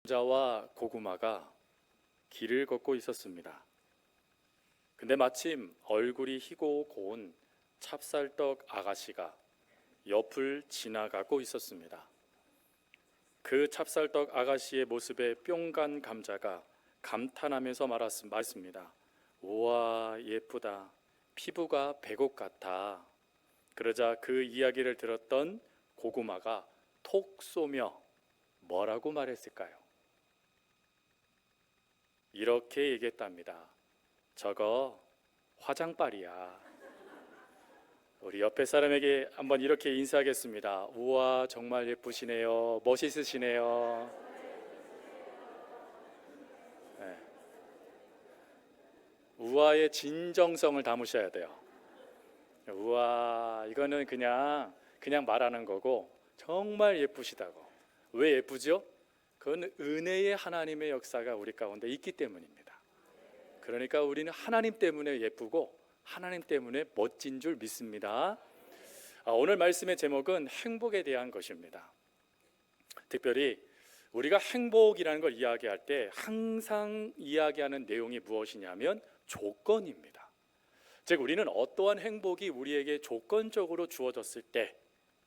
자와 고구마가 길을 걷고 있었습니다. 근데 마침 얼굴이 희고 고운 찹쌀떡 아가씨가 옆을 지나가고 있었습니다. 그 찹쌀떡 아가씨의 모습에 뿅간 감자가 감탄하면서 말했습니다. 우와, 예쁘다. 피부가 백옥 같아. 그러자 그 이야기를 들었던 고구마가 톡 쏘며 뭐라고 말했을까요? 이렇게 얘기했답니다. 저거 화장빨이야. 우리 옆에 사람에게 한번 이렇게 인사하겠습니다. 우와, 정말 예쁘시네요. 멋있으시네요. 네. 우와의 진정성을 담으셔야 돼요. 우와, 이거는 그냥 말하는 거고 정말 예쁘시다고. 왜 예쁘죠? 그건 은혜의 하나님의 역사가 우리 가운데 있기 때문입니다. 그러니까 우리는 하나님 때문에 예쁘고 하나님 때문에 멋진 줄 믿습니다. 오늘 말씀의 제목은 행복에 대한 것입니다. 특별히 우리가 행복이라는 걸 이야기할 때 항상 이야기하는 내용이 무엇이냐면 조건입니다. 즉 우리는 어떠한 행복이 우리에게 조건적으로 주어졌을 때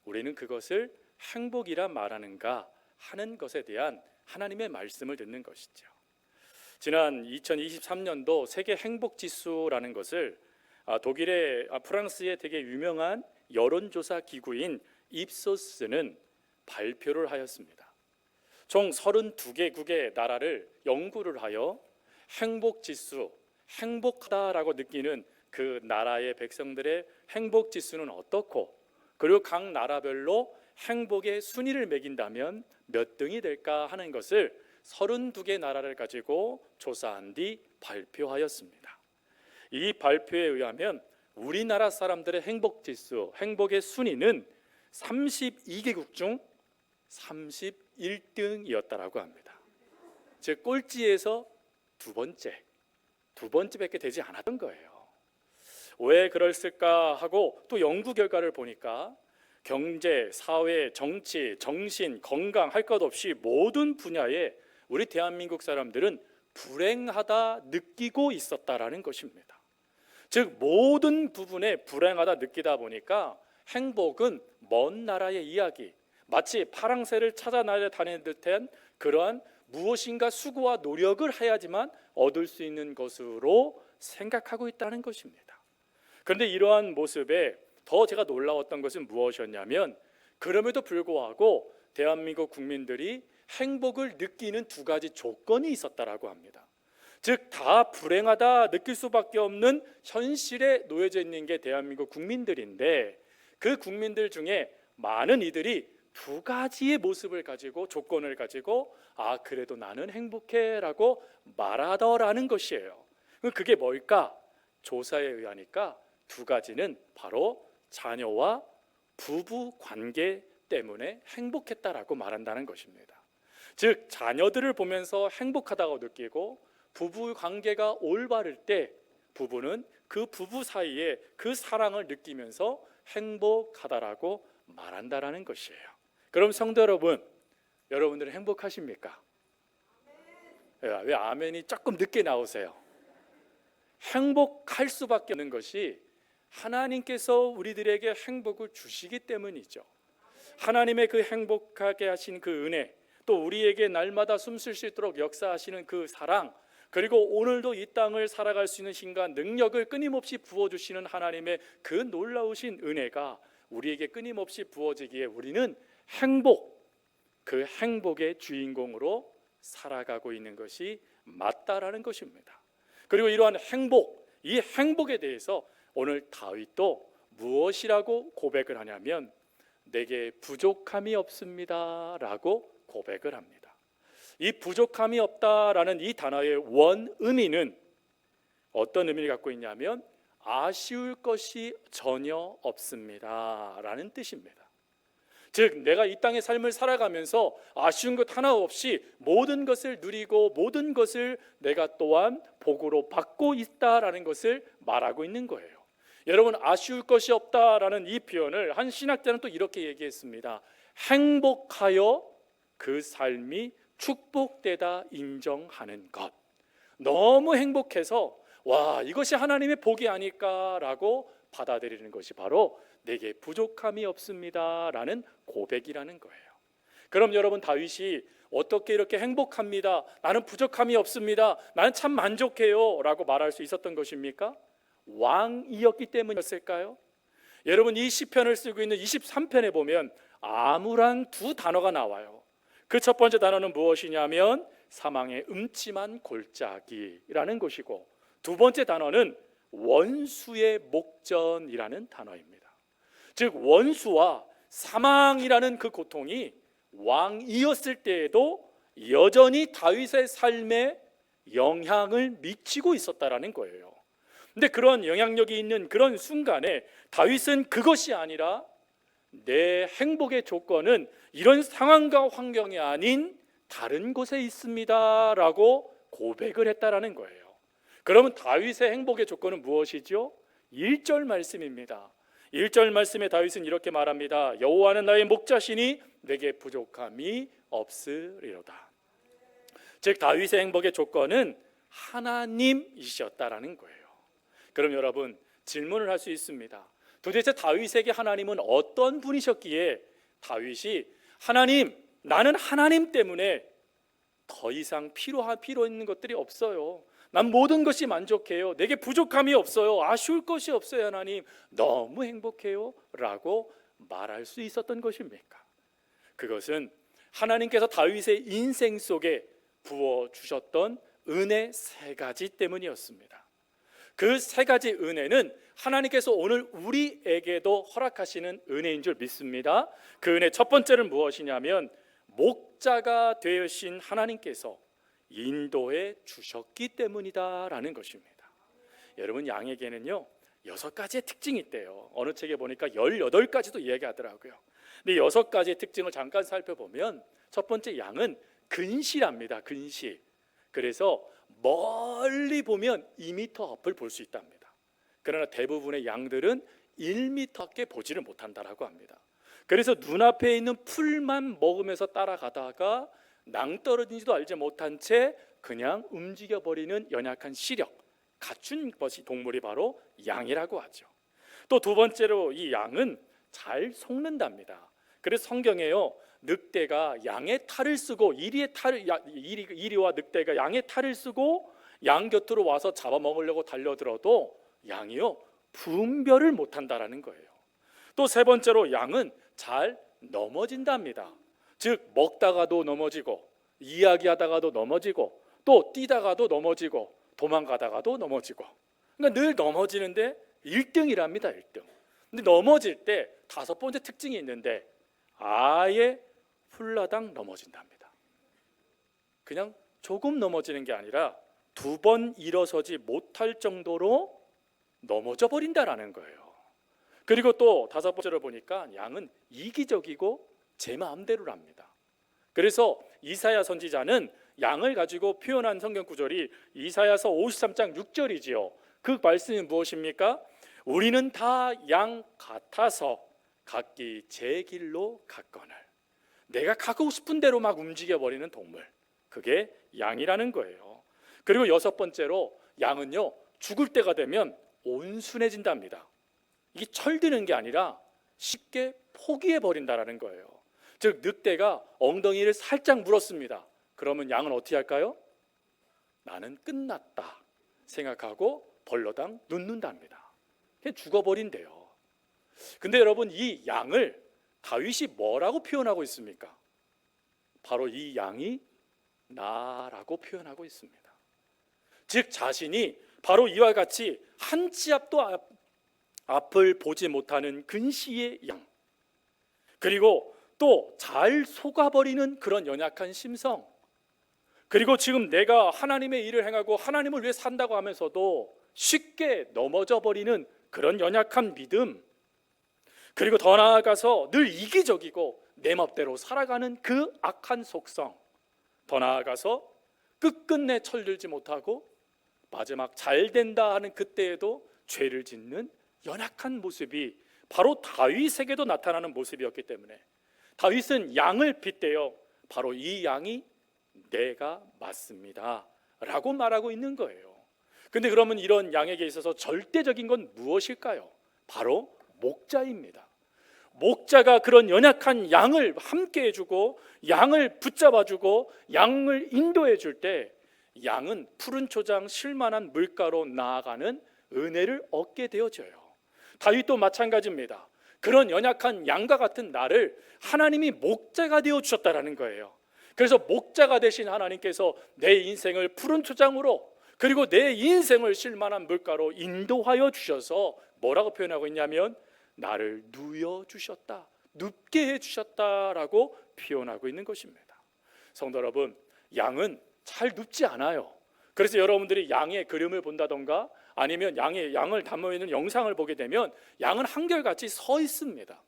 우리는 그것을 행복이라 말하는가 하는 것에 대한 하나님의 말씀을 듣는 것이죠. 지난 2023년도 세계 행복지수라는 것을 독일의 프랑스의 되게 유명한 여론조사 기구인 입소스는 발표를 하였습니다. 총 32개국의 나라를 연구를 하여 행복지수, 행복하다라고 느끼는 그 나라의 백성들의 행복지수는 어떻고, 그리고 각 나라별로 행복의 순위를 매긴다면 몇 등이 될까 하는 것을 32개 나라를 가지고 조사한 뒤 발표하였습니다. 이 발표에 의하면 우리나라 사람들의 행복지수, 행복의 순위는 32개국 중 31등이었다라고 합니다. 즉 꼴찌에서 두 번째밖에 되지 않았던 거예요. 왜 그랬을까 하고 또 연구 결과를 보니까 경제, 사회, 정치, 정신, 건강 할 것 없이 모든 분야에 우리 대한민국 사람들은 불행하다 느끼고 있었다라는 것입니다. 즉 모든 부분에 불행하다 느끼다 보니까 행복은 먼 나라의 이야기, 마치 파랑새를 찾아 다니는 듯한 그러한 무엇인가 수고와 노력을 해야지만 얻을 수 있는 것으로 생각하고 있다는 것입니다. 그런데 이러한 모습에 더 제가 놀라웠던 것은 무엇이었냐면 그럼에도 불구하고 대한민국 국민들이 행복을 느끼는 두 가지 조건이 있었다라고 합니다. 즉 다 불행하다 느낄 수밖에 없는 현실에 놓여져 있는 게 대한민국 국민들인데 그 국민들 중에 많은 이들이 두 가지의 모습을 가지고 조건을 가지고 그래도 나는 행복해라고 말하더라는 것이에요. 그게 뭘까? 조사에 의하니까 두 가지는 바로 자녀와 부부 관계 때문에 행복했다라고 말한다는 것입니다. 즉 자녀들을 보면서 행복하다고 느끼고 부부 관계가 올바를 때 부부는 그 부부 사이에 그 사랑을 느끼면서 행복하다라고 말한다라는 것이에요. 그럼 성도 여러분, 여러분들은 행복하십니까? 왜 아멘이 조금 늦게 나오세요? 행복할 수밖에 없는 것이 하나님께서 우리들에게 행복을 주시기 때문이죠. 하나님의 그 행복하게 하신 그 은혜, 또 우리에게 날마다 숨쉴 수 있도록 역사하시는 그 사랑, 그리고 오늘도 이 땅을 살아갈 수 있는 힘과 능력을 끊임없이 부어주시는 하나님의 그 놀라우신 은혜가 우리에게 끊임없이 부어지기에 우리는 그 행복의 주인공으로 살아가고 있는 것이 맞다라는 것입니다. 그리고 이러한 이 행복에 대해서 오늘 다윗도 무엇이라고 고백을 하냐면 내게 부족함이 없습니다 라고 고백을 합니다. 이 부족함이 없다라는 이 단어의 원 의미는 어떤 의미를 갖고 있냐면 아쉬울 것이 전혀 없습니다 라는 뜻입니다. 즉 내가 이 땅의 삶을 살아가면서 아쉬운 것 하나 없이 모든 것을 누리고 모든 것을 내가 또한 복으로 받고 있다라는 것을 말하고 있는 거예요. 여러분, 아쉬울 것이 없다라는 이 표현을 한 신학자는 또 이렇게 얘기했습니다. 행복하여 그 삶이 축복되다 인정하는 것. 너무 행복해서 와, 이것이 하나님의 복이 아닐까라고 받아들이는 것이 바로 내게 부족함이 없습니다라는 고백이라는 거예요. 그럼 여러분, 다윗이 어떻게 이렇게 행복합니다, 나는 부족함이 없습니다, 나는 참 만족해요 라고 말할 수 있었던 것입니까? 왕이었기 때문이었을까요? 여러분, 이 시편을 쓰고 있는 23편에 보면 암울한 두 단어가 나와요. 그 첫 번째 단어는 무엇이냐면 사망의 음침한 골짜기라는 것이고, 두 번째 단어는 원수의 목전이라는 단어입니다. 즉 원수와 사망이라는 그 고통이 왕이었을 때에도 여전히 다윗의 삶에 영향을 미치고 있었다라는 거예요. 근데 그런 영향력이 있는 그런 순간에 다윗은 그것이 아니라 내 행복의 조건은 이런 상황과 환경이 아닌 다른 곳에 있습니다 라고 고백을 했다라는 거예요. 그러면 다윗의 행복의 조건은 무엇이죠? 1절 말씀입니다. 1절 말씀에 다윗은 이렇게 말합니다. 여호와는 나의 목자시니 내게 부족함이 없으리로다. 즉 다윗의 행복의 조건은 하나님이셨다라는 거예요. 그럼 여러분, 질문을 할 수 있습니다. 도대체 다윗에게 하나님은 어떤 분이셨기에 다윗이 하나님, 나는 하나님 때문에 더 이상 필요 있는 것들이 없어요, 난 모든 것이 만족해요, 내게 부족함이 없어요, 아쉬울 것이 없어요, 하나님 너무 행복해요 라고 말할 수 있었던 것입니까? 그것은 하나님께서 다윗의 인생 속에 부어주셨던 은혜 세 가지 때문이었습니다. 그 세 가지 은혜는 하나님께서 오늘 우리에게도 허락하시는 은혜인 줄 믿습니다. 그 은혜 첫 번째는 무엇이냐면 목자가 되신 하나님께서 인도해 주셨기 때문이다라는 것입니다. 여러분, 양에게는요 6가지의 특징이 있대요. 어느 책에 보니까 18가지도 이야기하더라고요. 근데 6가지의 특징을 잠깐 살펴보면 첫 번째, 양은 근시랍니다. 근시. 그래서 멀리 보면 2m 앞을 볼 수 있답니다. 그러나 대부분의 양들은 1m밖에 보지를 못한다라고 합니다. 그래서 눈앞에 있는 풀만 먹으면서 따라가다가 낭떠러진지도 알지 못한 채 그냥 움직여버리는 연약한 시력, 갖춘 것이 동물이 바로 양이라고 하죠. 또 두 번째로 이 양은 잘 속는답니다. 그래서 성경에요, 늑대가 양의 탈을 쓰고 이리와 늑대가 양의 탈을 쓰고 양 곁으로 와서 잡아먹으려고 달려들어도 양이요 분별을 못한다라는 거예요. 또 세 번째로 양은 잘 넘어진답니다. 즉 먹다가도 넘어지고 이야기하다가도 넘어지고 또 뛰다가도 넘어지고 도망가다가도 넘어지고, 그러니까 늘 넘어지는데 1등이랍니다. 1등. 근데 넘어질 때 5번째 특징이 있는데 아예 훌라당 넘어진답니다. 그냥 조금 넘어지는 게 아니라 2번 일어서지 못할 정도로 넘어져 버린다라는 거예요. 그리고 또 5번째로 보니까 양은 이기적이고 제 마음대로랍니다. 그래서 이사야 선지자는 양을 가지고 표현한 성경 구절이 이사야서 53장 6절이지요. 그 말씀이 무엇입니까? 우리는 다 양 같아서 각기 제 길로 갔거늘. 내가 가고 싶은 대로 막 움직여버리는 동물, 그게 양이라는 거예요. 그리고 6번째로 양은요 죽을 때가 되면 온순해진답니다. 이게 철드는 게 아니라 쉽게 포기해버린다라는 거예요. 즉 늑대가 엉덩이를 살짝 물었습니다. 그러면 양은 어떻게 할까요? 나는 끝났다 생각하고 벌러당 눕는답니다. 그냥 죽어버린대요. 근데 여러분, 이 양을 다윗이 뭐라고 표현하고 있습니까? 바로 이 양이 나라고 표현하고 있습니다. 즉 자신이 바로 이와 같이 한 치 앞도 앞을 보지 못하는 근시의 양, 그리고 또 잘 속아버리는 그런 연약한 심성, 그리고 지금 내가 하나님의 일을 행하고 하나님을 위해 산다고 하면서도 쉽게 넘어져 버리는 그런 연약한 믿음, 그리고 더 나아가서 늘 이기적이고 내 멋대로 살아가는 그 악한 속성, 더 나아가서 끝끝내 철들지 못하고 마지막 잘 된다 하는 그때에도 죄를 짓는 연약한 모습이 바로 다윗에게도 나타나는 모습이었기 때문에 다윗은 양을 빗대어 바로 이 양이 내가 맞습니다 라고 말하고 있는 거예요. 근데 그러면 이런 양에게 있어서 절대적인 건 무엇일까요? 바로 목자입니다. 목자가 그런 연약한 양을 함께 해주고 양을 붙잡아주고 양을 인도해 줄 때 양은 푸른 초장 쉴만한 물가로 나아가는 은혜를 얻게 되어져요. 다윗도 마찬가지입니다. 그런 연약한 양과 같은 나를 하나님이 목자가 되어주셨다라는 거예요. 그래서 목자가 되신 하나님께서 내 인생을 푸른 초장으로 그리고 내 인생을 쉴만한 물가로 인도하여 주셔서 뭐라고 표현하고 있냐면 나를 누여주셨다, 눕게 해주셨다라고 표현하고 있는 것입니다. 성도 여러분, 양은 잘 눕지 않아요. 그래서 여러분들이 양의 그림을 본다던가 아니면 양을 담아있는 영상을 보게 되면 양은 한결같이 서 있습니다.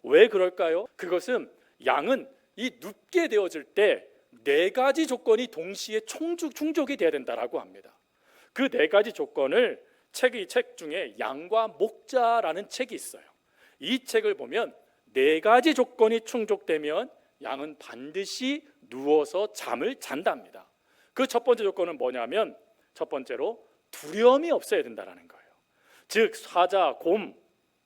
왜 그럴까요? 그것은 양은 이 눕게 되어질 때 네 가지 조건이 동시에 충족이 돼야 된다라고 합니다. 그 네 가지 조건을 책 중에 양과 목자라는 책이 있어요. 이 책을 보면 네 가지 조건이 충족되면 양은 반드시 누워서 잠을 잔답니다. 그 첫 번째 조건은 뭐냐면 첫 번째로 두려움이 없어야 된다는 거예요. 즉 사자, 곰,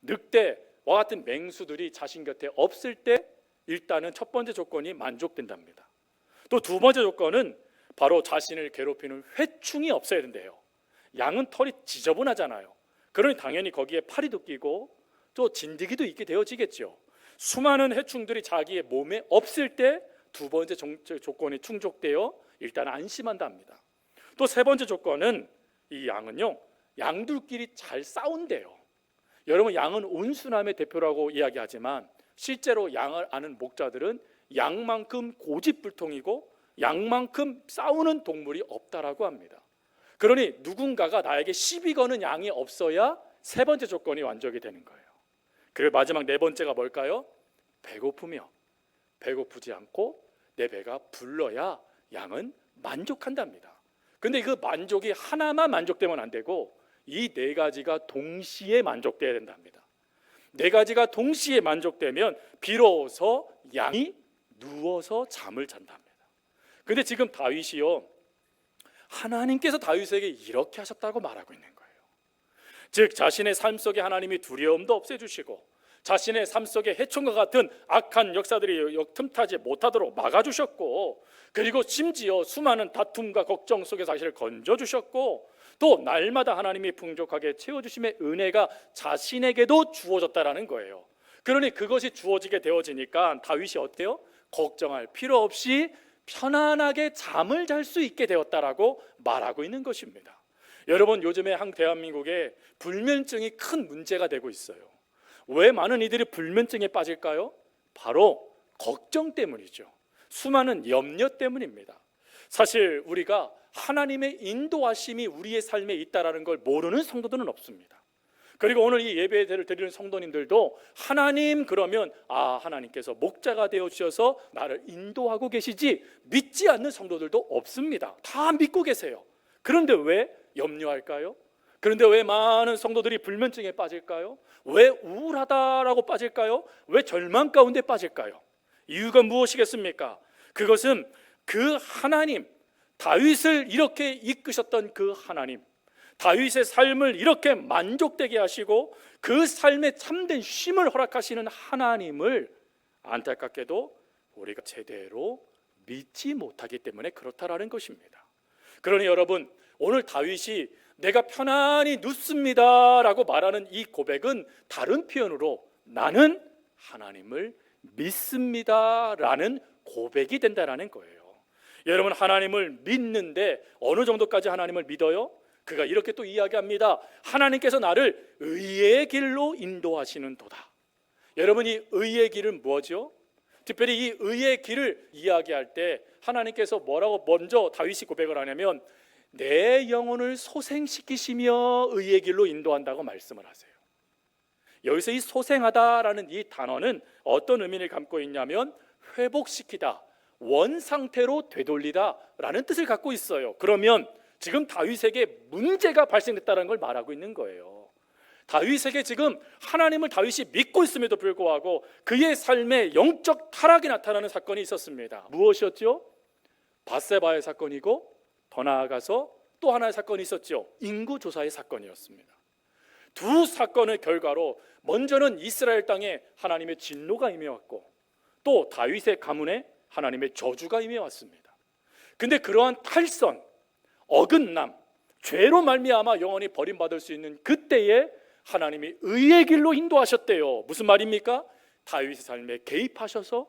늑대와 같은 맹수들이 자신 곁에 없을 때 일단은 첫 번째 조건이 만족된답니다. 또 두 번째 조건은 바로 자신을 괴롭히는 회충이 없어야 된대요. 양은 털이 지저분하잖아요. 그러니 당연히 거기에 파리도 끼고 또 진드기도 있게 되어지겠죠. 수많은 해충들이 자기의 몸에 없을 때 두 번째 조건이 충족되어 일단 안심한답니다. 또 세 번째 조건은 이 양은요, 양들끼리 잘 싸운대요. 여러분, 양은 온순함의 대표라고 이야기하지만 실제로 양을 아는 목자들은 양만큼 고집불통이고 양만큼 싸우는 동물이 없다라고 합니다. 그러니 누군가가 나에게 시비 거는 양이 없어야 세 번째 조건이 완족이 되는 거예요. 그리고 마지막 네 번째가 뭘까요? 배고프며 배고프지 않고 내 배가 불러야 양은 만족한답니다. 근데 그 만족이 하나만 만족되면 안 되고 이 네 가지가 동시에 만족돼야 된답니다. 네 가지가 동시에 만족되면 비로소 양이 누워서 잠을 잔답니다. 근데 지금 다윗이요, 하나님께서 다윗에게 이렇게 하셨다고 말하고 있는 거예요. 즉 자신의 삶 속에 하나님이 두려움도 없애주시고 자신의 삶 속에 해충과 같은 악한 역사들이 틈타지 못하도록 막아주셨고 그리고 심지어 수많은 다툼과 걱정 속에서 자신을 건져주셨고 또 날마다 하나님이 풍족하게 채워주심의 은혜가 자신에게도 주어졌다라는 거예요. 그러니 그것이 주어지게 되어지니까 다윗이 어때요? 걱정할 필요 없이 편안하게 잠을 잘 수 있게 되었다라고 말하고 있는 것입니다. 여러분, 요즘에 대한민국에 불면증이 큰 문제가 되고 있어요. 왜 많은 이들이 불면증에 빠질까요? 바로 걱정 때문이죠. 수많은 염려 때문입니다. 사실 우리가 하나님의 인도하심이 우리의 삶에 있다라는 걸 모르는 성도들은 없습니다. 그리고 오늘 이 예배를 드리는 성도님들도 하나님 그러면 하나님께서 목자가 되어주셔서 나를 인도하고 계시지 믿지 않는 성도들도 없습니다. 다 믿고 계세요. 그런데 왜 염려할까요? 그런데 왜 많은 성도들이 불면증에 빠질까요? 왜 우울하다라고 빠질까요? 왜 절망 가운데 빠질까요? 이유가 무엇이겠습니까? 그것은 그 하나님, 다윗을 이렇게 이끄셨던 그 하나님, 다윗의 삶을 이렇게 만족되게 하시고 그 삶에 참된 쉼을 허락하시는 하나님을 안타깝게도 우리가 제대로 믿지 못하기 때문에 그렇다라는 것입니다. 그러니 여러분, 오늘 다윗이 내가 편안히 눕습니다 라고 말하는 이 고백은 다른 표현으로 나는 하나님을 믿습니다 라는 고백이 된다라는 거예요. 여러분, 하나님을 믿는데 어느 정도까지 하나님을 믿어요? 그가 이렇게 또 이야기합니다. 하나님께서 나를 의의 길로 인도하시는 도다. 여러분, 이 의의 길은 뭐죠? 특별히 이 의의 길을 이야기할 때 하나님께서 뭐라고 먼저 다윗이 고백을 하냐면 내 영혼을 소생시키시며 의의 길로 인도한다고 말씀을 하세요. 여기서 이 소생하다라는 이 단어는 어떤 의미를 담고 있냐면 회복시키다, 원상태로 되돌리다 라는 뜻을 갖고 있어요. 그러면 지금 다윗에게 문제가 발생됐다는 걸 말하고 있는 거예요. 다윗에게 지금 하나님을 다윗이 믿고 있음에도 불구하고 그의 삶에 영적 타락이 나타나는 사건이 있었습니다. 무엇이었죠? 밧세바의 사건이고 더 나아가서 또 하나의 사건이 있었죠. 인구조사의 사건이었습니다. 두 사건의 결과로 먼저는 이스라엘 땅에 하나님의 진노가 임해왔고 또 다윗의 가문에 하나님의 저주가 임해왔습니다. 근데 그러한 탈선, 어긋남, 죄로 말미암아 영원히 버림받을 수 있는 그때에 하나님이 의의 길로 인도하셨대요. 무슨 말입니까? 다윗의 삶에 개입하셔서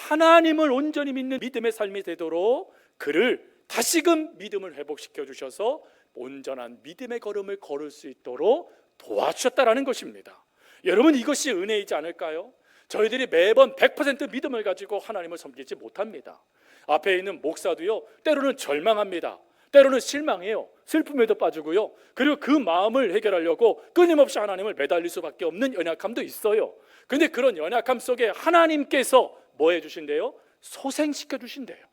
하나님을 온전히 믿는 믿음의 삶이 되도록 그를 다시금 믿음을 회복시켜 주셔서 온전한 믿음의 걸음을 걸을 수 있도록 도와주셨다라는 것입니다. 여러분, 이것이 은혜이지 않을까요? 저희들이 매번 100% 믿음을 가지고 하나님을 섬기지 못합니다. 앞에 있는 목사도요, 때로는 절망합니다. 때로는 실망해요. 슬픔에도 빠지고요. 그리고 그 마음을 해결하려고 끊임없이 하나님을 매달릴 수밖에 없는 연약함도 있어요. 근데 그런 연약함 속에 하나님께서 뭐 해주신대요? 소생시켜 주신대요.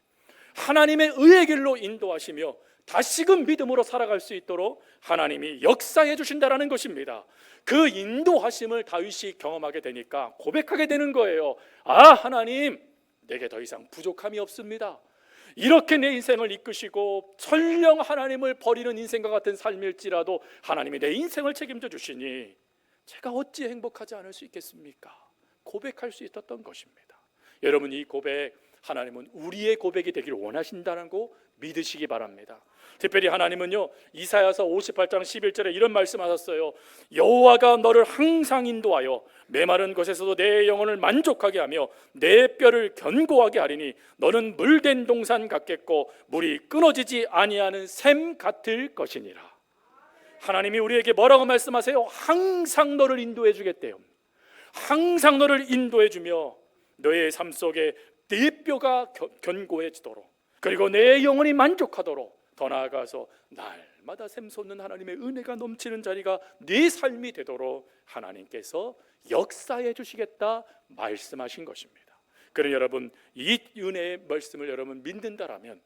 하나님의 의의 길로 인도하시며 다시금 믿음으로 살아갈 수 있도록 하나님이 역사해 주신다라는 것입니다. 그 인도하심을 다윗이 경험하게 되니까 고백하게 되는 거예요. 아, 하나님, 내게 더 이상 부족함이 없습니다. 이렇게 내 인생을 이끄시고 설령 하나님을 버리는 인생과 같은 삶일지라도 하나님이 내 인생을 책임져 주시니 제가 어찌 행복하지 않을 수 있겠습니까? 고백할 수 있었던 것입니다. 여러분, 이 고백, 하나님은 우리의 고백이 되기를 원하신다는 거 믿으시기 바랍니다. 특별히 하나님은요, 이사야서 58장 11절에 이런 말씀하셨어요. 여호와가 너를 항상 인도하여 메마른 것에서도 내 영혼을 만족하게 하며 내 뼈를 견고하게 하리니 너는 물된 동산 같겠고 물이 끊어지지 아니하는 샘 같을 것이니라. 하나님이 우리에게 뭐라고 말씀하세요? 항상 너를 인도해 주겠대요. 항상 너를 인도해 주며 너의 삶 속에 네 뼈가 견고해지도록, 그리고 내 영혼이 만족하도록, 더 나아가서 날마다 샘솟는 하나님의 은혜가 넘치는 자리가 네 삶이 되도록 하나님께서 역사해 주시겠다 말씀하신 것입니다. 그러니 여러분, 이 은혜의 말씀을 여러분 믿는다라면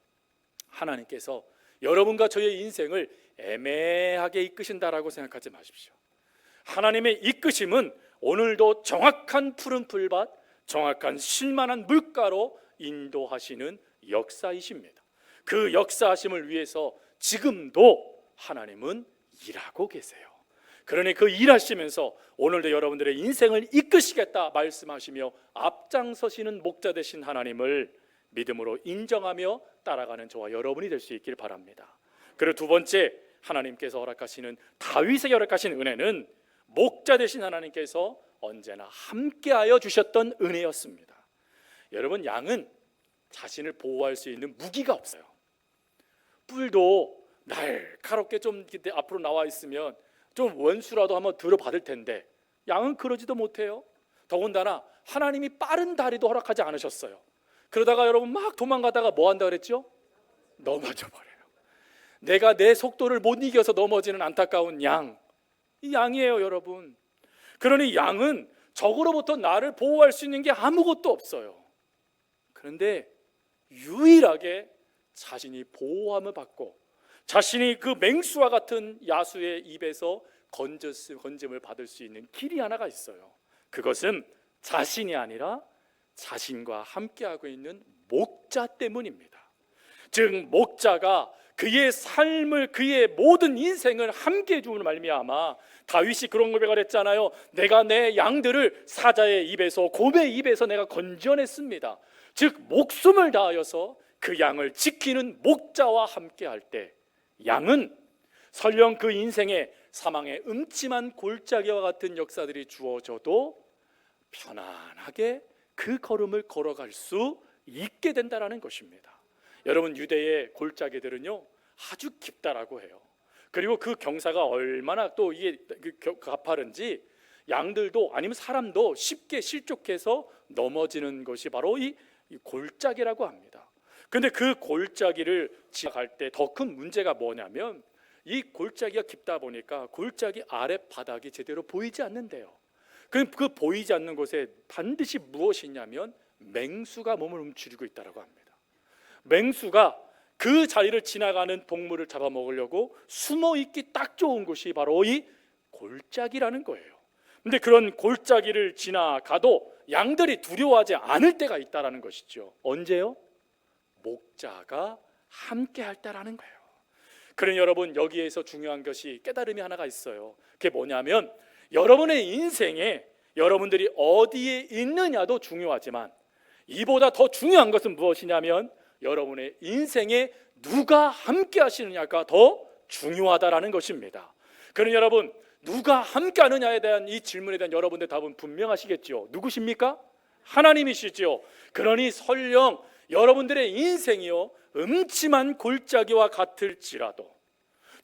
하나님께서 여러분과 저의 인생을 애매하게 이끄신다라고 생각하지 마십시오. 하나님의 이끄심은 오늘도 정확한 푸른 풀밭, 정확한 쉴만한 물가로 인도하시는 역사이십니다. 그 역사하심을 위해서 지금도 하나님은 일하고 계세요. 그러니 그 일하시면서 오늘도 여러분들의 인생을 이끄시겠다 말씀하시며 앞장서시는 목자 되신 하나님을 믿음으로 인정하며 따라가는 저와 여러분이 될 수 있길 바랍니다. 그리고 두 번째, 하나님께서 허락하시는, 다윗에게 허락하신 은혜는 목자 되신 하나님께서 언제나 함께하여 주셨던 은혜였습니다. 여러분, 양은 자신을 보호할 수 있는 무기가 없어요. 뿔도 날카롭게 좀 앞으로 나와 있으면 좀 원수라도 한번 들어받을 텐데 양은 그러지도 못해요. 더군다나 하나님이 빠른 다리도 허락하지 않으셨어요. 그러다가 여러분 막 도망가다가 뭐 한다 그랬죠? 넘어져 버려요. 내가 내 속도를 못 이겨서 넘어지는 안타까운 양, 이 양이에요, 여러분. 그러니 양은 적으로부터 나를 보호할 수 있는 게 아무것도 없어요. 그런데 유일하게 자신이 보호함을 받고 자신이 그 맹수와 같은 야수의 입에서 건짐을 받을 수 있는 길이 하나가 있어요. 그것은 자신이 아니라 자신과 함께하고 있는 목자 때문입니다. 즉 목자가 그의 삶을, 그의 모든 인생을 함께해 주는 말미암아 다윗이 그런 고백을 했잖아요. 내가 내 양들을 사자의 입에서, 곰의 입에서 내가 건져냈습니다. 즉 목숨을 다하여서 그 양을 지키는 목자와 함께할 때 양은 설령 그 인생에 사망의 음침한 골짜기와 같은 역사들이 주어져도 편안하게 그 걸음을 걸어갈 수 있게 된다는 것입니다. 여러분, 유대의 골짜기들은요 아주 깊다라고 해요. 그리고 그 경사가 얼마나 또 이게 가파른지 양들도 아니면 사람도 쉽게 실족해서 넘어지는 것이 바로 이 골짜기라고 합니다. 근데 그 골짜기를 지나갈 때 더 큰 문제가 뭐냐면 이 골짜기가 깊다 보니까 골짜기 아래 바닥이 제대로 보이지 않는데요. 그 보이지 않는 곳에 반드시 무엇이 있냐면 맹수가 몸을 움츠리고 있다고 합니다. 맹수가 그 자리를 지나가는 동물을 잡아먹으려고 숨어있기 딱 좋은 곳이 바로 이 골짜기라는 거예요. 근데 그런 골짜기를 지나가도 양들이 두려워하지 않을 때가 있다는 것이죠. 언제요? 목자가 함께 할 때라는 거예요. 그러니 여러분, 여기에서 중요한 것이 깨달음이 하나가 있어요. 그게 뭐냐면 여러분의 인생에 여러분들이 어디에 있느냐도 중요하지만 이보다 더 중요한 것은 무엇이냐면 여러분의 인생에 누가 함께 하시느냐가 더 중요하다라는 것입니다. 그러니 여러분, 누가 함께 하느냐에 대한 이 질문에 대한 여러분의 답은 분명하시겠죠. 누구십니까? 하나님이시죠. 그러니 설령 여러분들의 인생이요 음침한 골짜기와 같을지라도,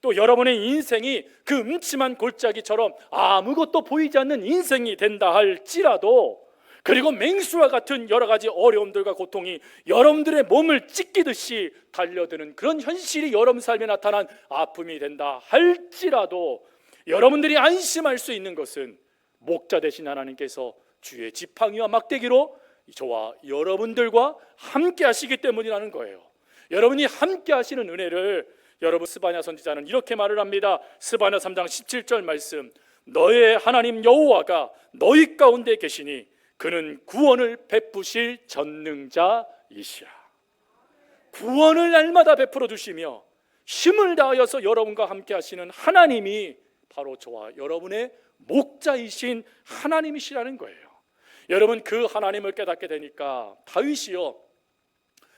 또 여러분의 인생이 그 음침한 골짜기처럼 아무것도 보이지 않는 인생이 된다 할지라도, 그리고 맹수와 같은 여러 가지 어려움들과 고통이 여러분들의 몸을 찢기듯이 달려드는 그런 현실이 여러분 삶에 나타난 아픔이 된다 할지라도, 여러분들이 안심할 수 있는 것은 목자 되신 하나님께서 주의 지팡이와 막대기로 저와 여러분들과 함께 하시기 때문이라는 거예요. 여러분이 함께 하시는 은혜를 여러분, 스바냐 선지자는 이렇게 말을 합니다. 스바냐 3장 17절 말씀, 너의 하나님 여호와가 너희 가운데 계시니 그는 구원을 베푸실 전능자이시라. 구원을 날마다 베풀어 주시며 힘을 다하여서 여러분과 함께 하시는 하나님이 바로 저와 여러분의 목자이신 하나님이시라는 거예요. 여러분, 그 하나님을 깨닫게 되니까 다윗이요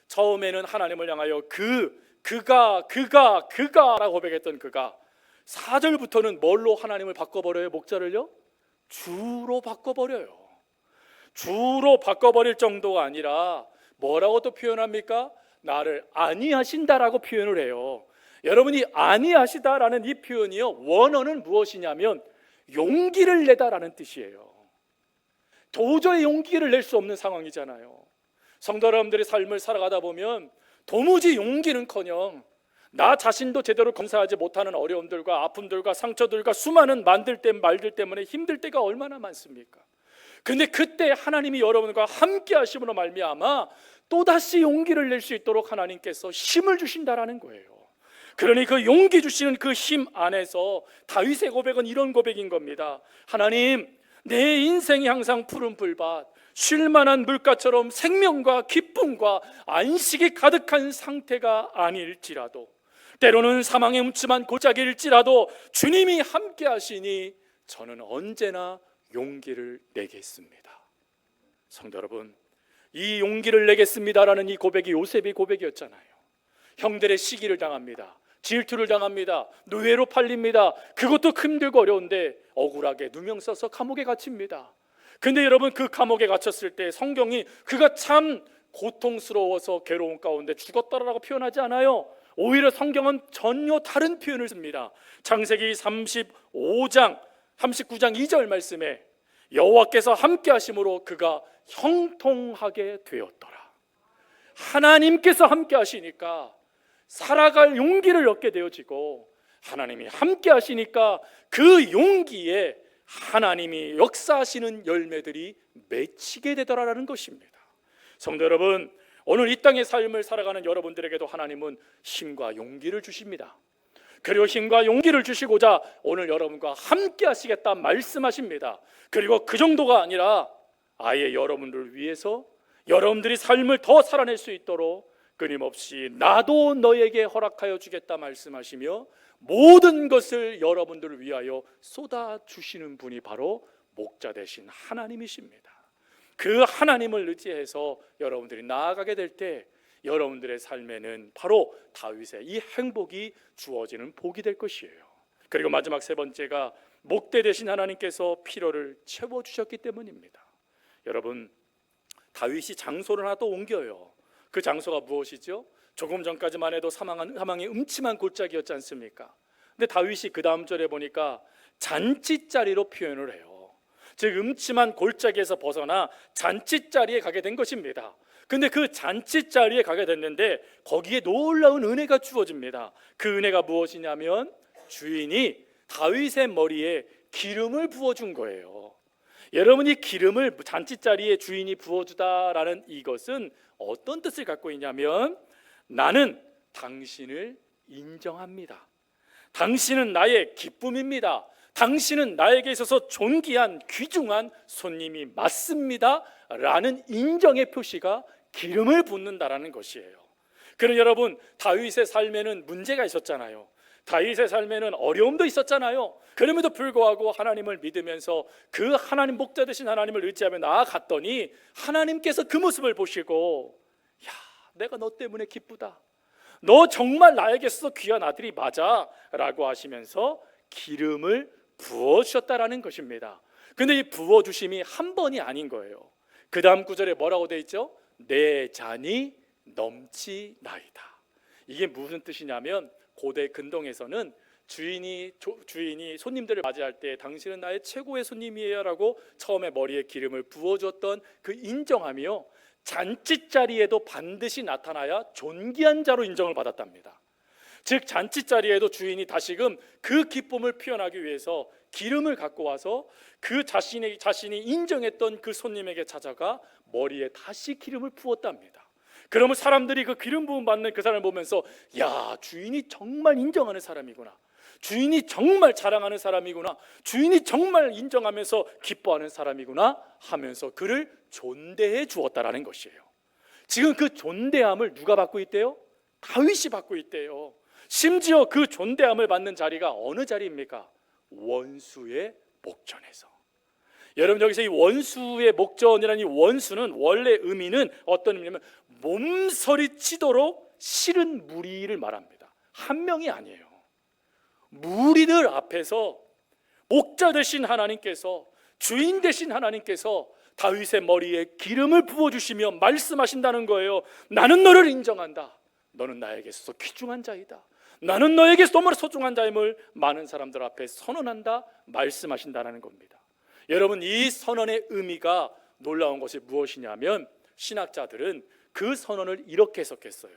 처음에는 하나님을 향하여 그가라고 고백했던 그가 4절부터는 뭘로 하나님을 바꿔버려요? 목자를요? 주로 바꿔버려요. 주로 바꿔버릴 정도가 아니라 뭐라고 또 표현합니까? 나를 아니하신다라고 표현을 해요. 여러분이 아니하시다라는 이 표현이요 원어는 무엇이냐면 용기를 내다라는 뜻이에요. 도저히 용기를 낼 수 없는 상황이잖아요. 성도 여러분들의 삶을 살아가다 보면 도무지 용기는커녕 나 자신도 제대로 검사하지 못하는 어려움들과 아픔들과 상처들과 수많은 말들 때문에 힘들 때가 얼마나 많습니까? 근데 그때 하나님이 여러분과 함께 하심으로 말미암아 또다시 용기를 낼 수 있도록 하나님께서 힘을 주신다라는 거예요. 그러니 그 용기 주시는 그 힘 안에서 다윗의 고백은 이런 고백인 겁니다. 하나님, 내 인생이 항상 푸른 풀밭, 쉴만한 물가처럼 생명과 기쁨과 안식이 가득한 상태가 아닐지라도, 때로는 사망의 음침한 골짜기일지라도 주님이 함께 하시니 저는 언제나 용기를 내겠습니다. 성도 여러분, 이 용기를 내겠습니다라는 이 고백이 요셉의 고백이었잖아요. 형들의 시기를 당합니다. 질투를 당합니다. 노예로 팔립니다. 그것도 힘들고 어려운데 억울하게 누명 써서 감옥에 갇힙니다. 근데 여러분, 그 감옥에 갇혔을 때 성경이 그가 참 고통스러워서 괴로운 가운데 죽었다라고 표현하지 않아요. 오히려 성경은 전혀 다른 표현을 씁니다. 창세기 39장 2절 말씀에 여호와께서 함께 하심으로 그가 형통하게 되었더라. 하나님께서 함께 하시니까 살아갈 용기를 얻게 되어지고, 하나님이 함께 하시니까 그 용기에 하나님이 역사하시는 열매들이 맺히게 되더라라는 것입니다. 성도 여러분, 오늘 이 땅의 삶을 살아가는 여러분들에게도 하나님은 힘과 용기를 주십니다. 그리고 힘과 용기를 주시고자 오늘 여러분과 함께 하시겠다 말씀하십니다. 그리고 그 정도가 아니라 아예 여러분들을 위해서 여러분들이 삶을 더 살아낼 수 있도록 끊임없이 나도 너에게 허락하여 주겠다 말씀하시며 모든 것을 여러분들을 위하여 쏟아주시는 분이 바로 목자 되신 하나님이십니다. 그 하나님을 의지해서 여러분들이 나아가게 될 때 여러분들의 삶에는 바로 다윗의 이 행복이 주어지는 복이 될 것이에요. 그리고 마지막 세 번째가 목대 되신 하나님께서 필요를 채워주셨기 때문입니다. 여러분, 다윗이 장소를 하나 또 옮겨요. 그 장소가 무엇이죠? 조금 전까지만 해도 사망의 음침한 골짜기였지 않습니까? 근데 다윗이 그 다음 절에 보니까 잔치자리로 표현을 해요. 즉 음침한 골짜기에서 벗어나 잔치자리에 가게 된 것입니다. 근데 그 잔치자리에 가게 됐는데 거기에 놀라운 은혜가 주어집니다. 그 은혜가 무엇이냐면 주인이 다윗의 머리에 기름을 부어준 거예요. 여러분이 기름을 잔치자리에 주인이 부어주다라는 이것은 어떤 뜻을 갖고 있냐면 나는 당신을 인정합니다. 당신은 나의 기쁨입니다. 당신은 나에게 있어서 존귀한 귀중한 손님이 맞습니다 라는 인정의 표시가 기름을 붓는다라는 것이에요. 그런 여러분, 다윗의 삶에는 문제가 있었잖아요. 다윗의 삶에는 어려움도 있었잖아요. 그럼에도 불구하고 하나님을 믿으면서 그 하나님 목자 되신 하나님을 의지하며 나아갔더니 하나님께서 그 모습을 보시고, 야, 내가 너 때문에 기쁘다. 너 정말 나에게 있어서 귀한 아들이 맞아 라고 하시면서 기름을 부어주셨다라는 것입니다. 근데 이 부어주심이 한 번이 아닌 거예요. 그 다음 구절에 뭐라고 돼 있죠? 내 잔이 넘치나이다. 이게 무슨 뜻이냐면, 고대 근동에서는 주인이 손님들을 맞이할 때 당신은 나의 최고의 손님이에요 라고 처음에 머리에 기름을 부어줬던 그 인정함이요, 잔치자리에도 반드시 나타나야 존귀한 자로 인정을 받았답니다. 즉 잔치자리에도 주인이 다시금 그 기쁨을 표현하기 위해서 기름을 갖고 와서 그 자신이 인정했던 그 손님에게 찾아가 머리에 다시 기름을 부었답니다. 그러면 사람들이 그 기름 부음 받는 그 사람을 보면서, 야, 주인이 정말 인정하는 사람이구나, 주인이 정말 자랑하는 사람이구나, 주인이 정말 인정하면서 기뻐하는 사람이구나 하면서 그를 존대해 주었다라는 것이에요. 지금 그 존대함을 누가 받고 있대요? 다윗이 받고 있대요. 심지어 그 존대함을 받는 자리가 어느 자리입니까? 원수의 목전에서. 여러분, 여기서 이 원수의 목전이라는 이 원수는 원래 의미는 어떤 의미냐면 몸서리 치도록 싫은 무리를 말합니다. 한 명이 아니에요. 무리들 앞에서 목자 되신 하나님께서, 주인 되신 하나님께서 다윗의 머리에 기름을 부어주시며 말씀하신다는 거예요. 나는 너를 인정한다. 너는 나에게 있어서 귀중한 자이다. 나는 너에게 너무나 소중한 자임을 많은 사람들 앞에 선언한다, 말씀하신다는 겁니다. 여러분, 이 선언의 의미가 놀라운 것이 무엇이냐면, 신학자들은 그 선언을 이렇게 해석했어요.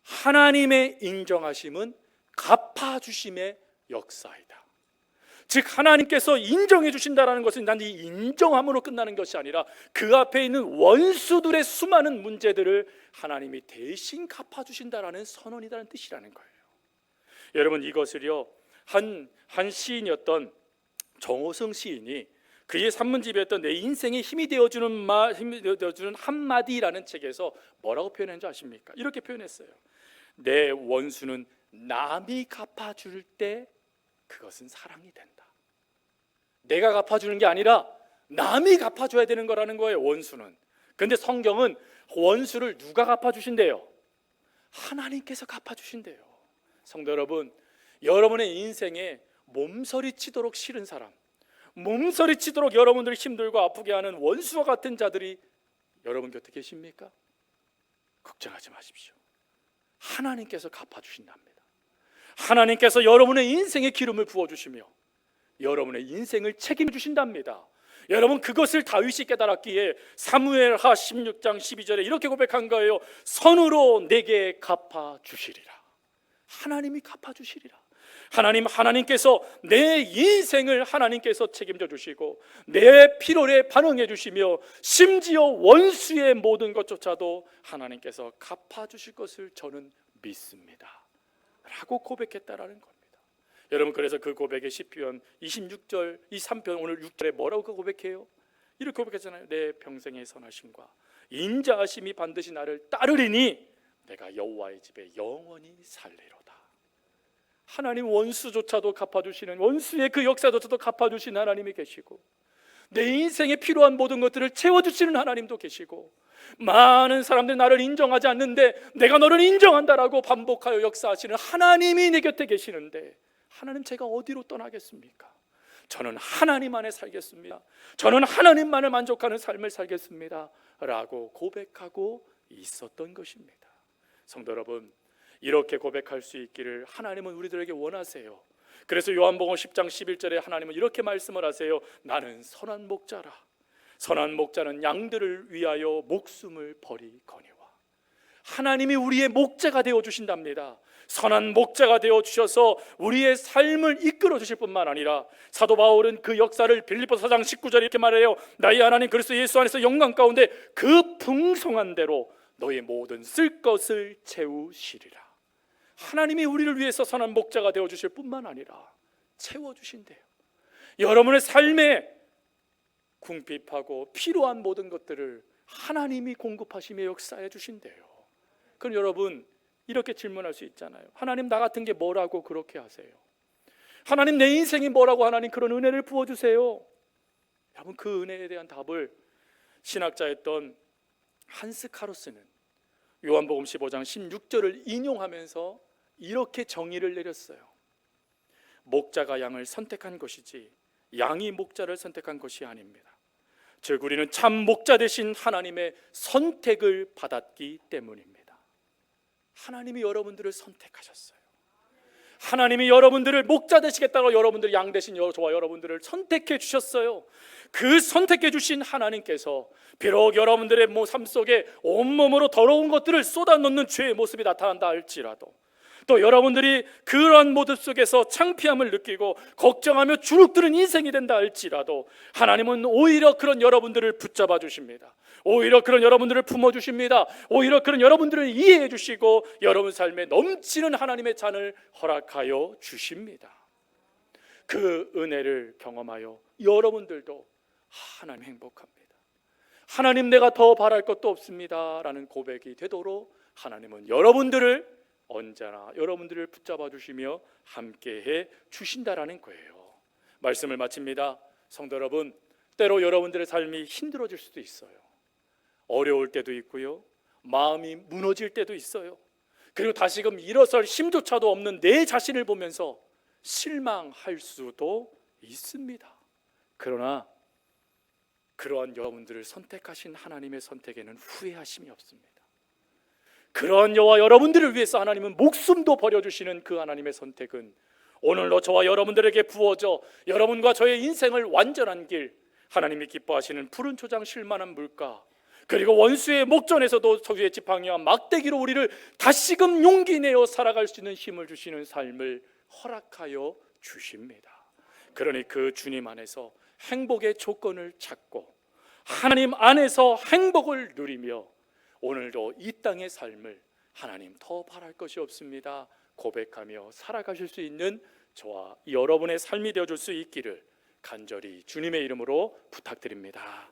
하나님의 인정하심은 갚아주심의 역사이다. 즉 하나님께서 인정해 주신다는 것은 난 이 인정함으로 끝나는 것이 아니라 그 앞에 있는 원수들의 수많은 문제들을 하나님이 대신 갚아주신다는 선언이라는 뜻이라는 거예요. 여러분, 이것을요 한 시인이었던 정호성 시인이 그의 산문집이었던 내 인생에 힘이 되어주는 한마디라는 책에서 뭐라고 표현했는지 아십니까? 이렇게 표현했어요. 내 원수는 남이 갚아줄 때 그것은 사랑이 된다. 내가 갚아주는 게 아니라 남이 갚아줘야 되는 거라는 거예요, 원수는. 그런데 성경은 원수를 누가 갚아주신대요? 하나님께서 갚아주신대요. 성도 여러분, 여러분의 인생에 몸서리 치도록 싫은 사람, 몸서리 치도록 여러분들이 힘들고 아프게 하는 원수와 같은 자들이 여러분 곁에 계십니까? 걱정하지 마십시오. 하나님께서 갚아주신답니다. 하나님께서 여러분의 인생에 기름을 부어주시며 여러분의 인생을 책임주신답니다. 여러분, 그것을 다윗이 깨달았기에 사무엘하 16장 12절에 이렇게 고백한 거예요. 선으로 내게 갚아주시리라. 하나님이 갚아주시리라. 하나님께서 내 인생을 하나님께서 책임져 주시고 내 필요에 반응해 주시며 심지어 원수의 모든 것조차도 하나님께서 갚아주실 것을 저는 믿습니다 라고 고백했다라는 겁니다. 여러분, 그래서 그 고백의 시편 26절 이 3편 오늘 6절에 뭐라고 고백해요? 이렇게 고백했잖아요. 내 평생의 선하심과 인자하심이 반드시 나를 따르리니 내가 여호와의 집에 영원히 살리로다. 하나님 원수조차도 갚아주시는, 원수의 그 역사조차도 갚아주시는 하나님이 계시고 내 인생에 필요한 모든 것들을 채워주시는 하나님도 계시고 많은 사람들이 나를 인정하지 않는데 내가 너를 인정한다라고 반복하여 역사하시는 하나님이 내 곁에 계시는데 하나님, 제가 어디로 떠나겠습니까? 저는 하나님 안에 살겠습니다. 저는 하나님만을 만족하는 삶을 살겠습니다 라고 고백하고 있었던 것입니다. 성도 여러분, 이렇게 고백할 수 있기를 하나님은 우리들에게 원하세요. 그래서 요한복음 10장 11절에 하나님은 이렇게 말씀을 하세요. 나는 선한 목자라. 선한 목자는 양들을 위하여 목숨을 버리거니와. 하나님이 우리의 목자가 되어주신답니다. 선한 목자가 되어주셔서 우리의 삶을 이끌어 주실 뿐만 아니라 사도 바울은 그 역사를 빌립보서 4장 19절에 이렇게 말해요. 나의 하나님 그리스도 예수 안에서 영광 가운데 그 풍성한 대로 너의 모든 쓸 것을 채우시리라. 하나님이 우리를 위해서 선한 목자가 되어주실 뿐만 아니라 채워주신대요. 여러분의 삶에 궁핍하고 필요한 모든 것들을 하나님이 공급하시며 역사해 주신대요. 그럼 여러분 이렇게 질문할 수 있잖아요. 하나님, 나 같은 게 뭐라고 그렇게 하세요? 하나님, 내 인생이 뭐라고 하나님 그런 은혜를 부어주세요? 여러분, 그 은혜에 대한 답을 신학자였던 한스 카루스는 요한복음 15장 16절을 인용하면서 이렇게 정의를 내렸어요. 목자가 양을 선택한 것이지 양이 목자를 선택한 것이 아닙니다. 즉 우리는 참 목자 되신 하나님의 선택을 받았기 때문입니다. 하나님이 여러분들을 선택하셨어요. 하나님이 여러분들을 목자 되시겠다고 여러분들 양 되신 저와 여러분들을 선택해 주셨어요. 그 선택해 주신 하나님께서 비록 여러분들의 삶 속에 온몸으로 더러운 것들을 쏟아놓는 죄의 모습이 나타난다 할지라도, 또 여러분들이 그러한 모습 속에서 창피함을 느끼고 걱정하며 주눅드는 인생이 된다 할지라도 하나님은 오히려 그런 여러분들을 붙잡아 주십니다. 오히려 그런 여러분들을 품어주십니다. 오히려 그런 여러분들을 이해해 주시고 여러분 삶에 넘치는 하나님의 잔을 허락하여 주십니다. 그 은혜를 경험하여 여러분들도 하나님 행복합니다, 하나님 내가 더 바랄 것도 없습니다 라는 고백이 되도록 하나님은 여러분들을 언제나 여러분들을 붙잡아 주시며 함께해 주신다라는 거예요. 말씀을 마칩니다. 성도 여러분, 때로 여러분들의 삶이 힘들어질 수도 있어요. 어려울 때도 있고요, 마음이 무너질 때도 있어요. 그리고 다시금 일어설 힘조차도 없는 내 자신을 보면서 실망할 수도 있습니다. 그러나 그러한 여러분들을 선택하신 하나님의 선택에는 후회하심이 없습니다. 그러한 저와 여러분들을 위해서 하나님은 목숨도 버려주시는 그 하나님의 선택은 오늘도 저와 여러분들에게 부어져 여러분과 저의 인생을 완전한 길, 하나님이 기뻐하시는 푸른 초장 쉴만한 물가, 그리고 원수의 목전에서도 저주의 지팡이와 막대기로 우리를 다시금 용기 내어 살아갈 수 있는 힘을 주시는 삶을 허락하여 주십니다. 그러니 그 주님 안에서 행복의 조건을 찾고 하나님 안에서 행복을 누리며 오늘도 이 땅의 삶을 하나님 더 바랄 것이 없습니다 고백하며 살아가실 수 있는 저와 여러분의 삶이 되어줄 수 있기를 간절히 주님의 이름으로 부탁드립니다.